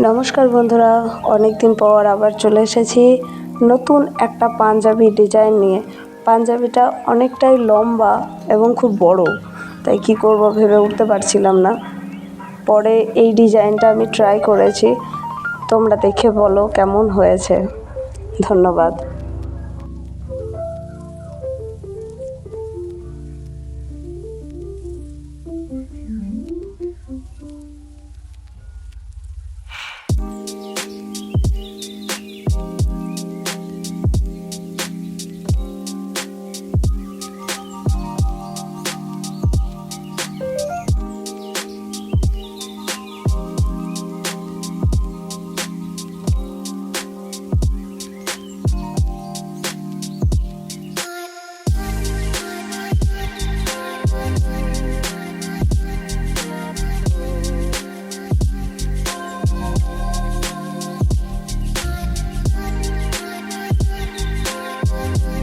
নমস্কার বন্ধুরা, অনেক দিন পর আবার চলে এসেছি নতুন একটা পাঞ্জাবি ডিজাইন নিয়ে। পাঞ্জাবিটা অনেকটাই লম্বা এবং খুব বড়, তাই কি করব ভেবে উঠতে পারছিলাম না। পরে এই ডিজাইনটা আমি ট্রাই করেছি, তোমরা দেখে বলো কেমন হয়েছে। ধন্যবাদ।